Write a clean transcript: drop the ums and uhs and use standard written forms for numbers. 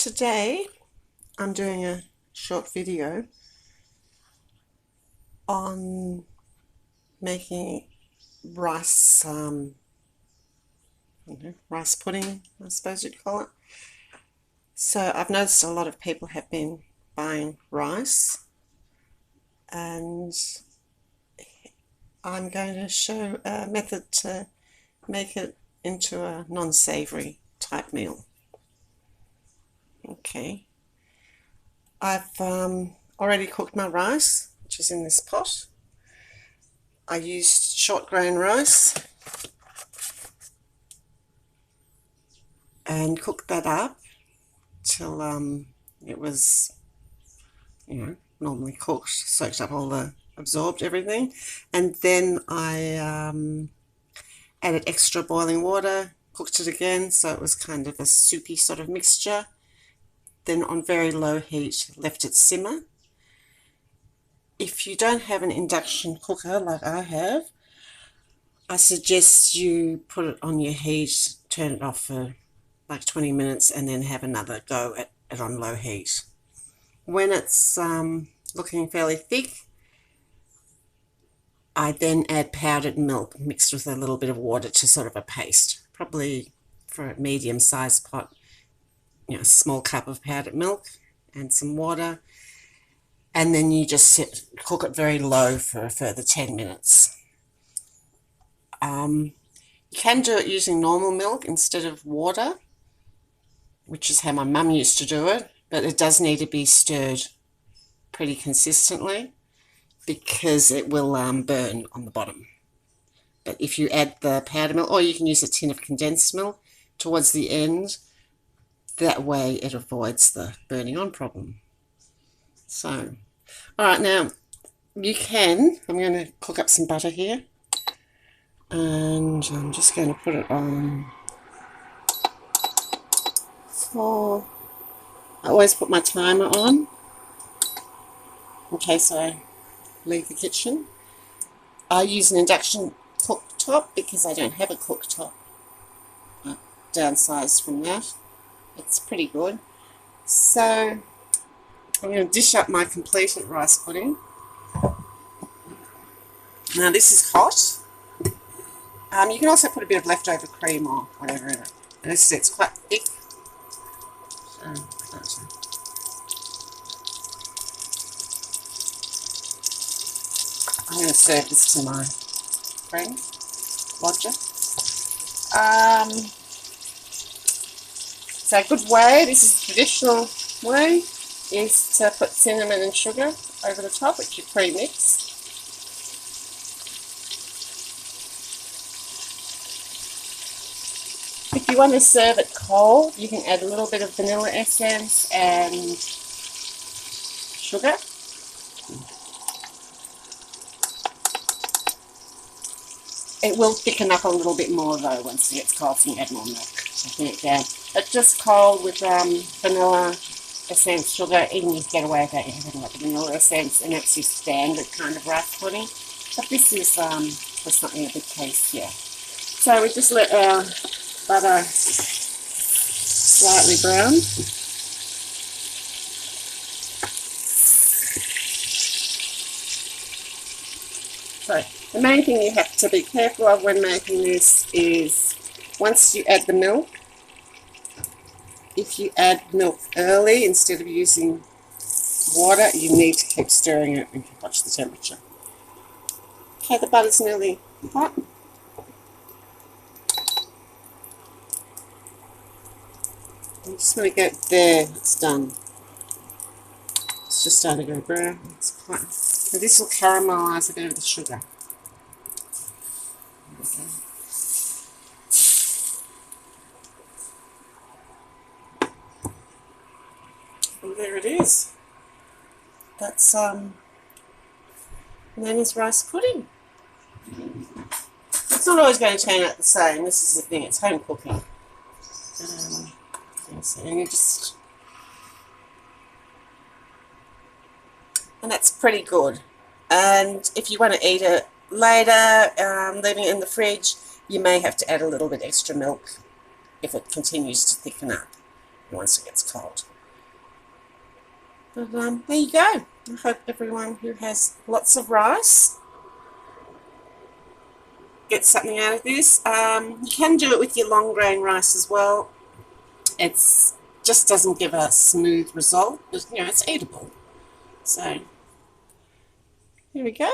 today I'm doing a short video on making rice, rice pudding, I suppose you'd call it. So I've noticed a lot of people have been buying rice, and I'm going to show a method to make it into a non-savory type meal. Okay, I've already cooked my rice, which is in this pot. I used short grain rice and cooked that up till it was, normally cooked, soaked up all the, absorbed everything. And then I added extra boiling water, cooked it again, so it was kind of a soupy sort of mixture. Then on very low heat, left it simmer. If you don't have an induction cooker like I have, I suggest you put it on your heat, turn it off for like 20 minutes, and then have another go at it on low heat. When it's looking fairly thick, I then add powdered milk mixed with a little bit of water to sort of a paste. Probably for a medium-sized pot, a small cup of powdered milk and some water. And then you just cook it very low for a further 10 minutes. You can do it using normal milk instead of water, which is how my mum used to do it, but it does need to be stirred pretty consistently because it will burn on the bottom. But if you add the powdered milk, or you can use a tin of condensed milk towards the end, that way it avoids the burning on problem. So, all right, now I'm going to cook up some butter here, and I'm just going to put it on for, I always put my timer on in case I leave the kitchen. I use an induction cooktop because I don't have a cooktop. I downsized from that. It's pretty good. So I'm going to dish up my completed rice pudding. Now this is hot. You can also put a bit of leftover cream or whatever in it. And it's quite thick. I'm going to serve this to my friend, Roger. So a good way, this is the traditional way, is to put cinnamon and sugar over the top, which you pre-mix. If you want to serve it cold, you can add a little bit of vanilla essence and sugar. It will thicken up a little bit more though once it gets cold, so you add more milk to thin it down. But just cold with vanilla essence, sugar, even you get away without having like vanilla essence, and that's your standard kind of rice pudding. But this is for something a bit tastier. So we just let our butter slightly brown. So the main thing you have to be careful of when making this is once you add the milk, if you add milk early instead of using water, you need to keep stirring it and watch the temperature. Okay, the butter's nearly hot. I'm just going to get there, it's done. It's just starting to go brown. It's quite, so this will caramelise a bit of the sugar. Okay. And there it is. That's known as rice pudding. It's not always going to turn out the same. This is the thing, it's home cooking. And you just, and that's pretty good. And if you want to eat it later, leaving it in the fridge, you may have to add a little bit extra milk if it continues to thicken up once it gets cold. But there you go. I hope everyone who has lots of rice gets something out of this. You can do it with your long grain rice as well. It's just doesn't give a smooth result, but it's eatable. So here we go.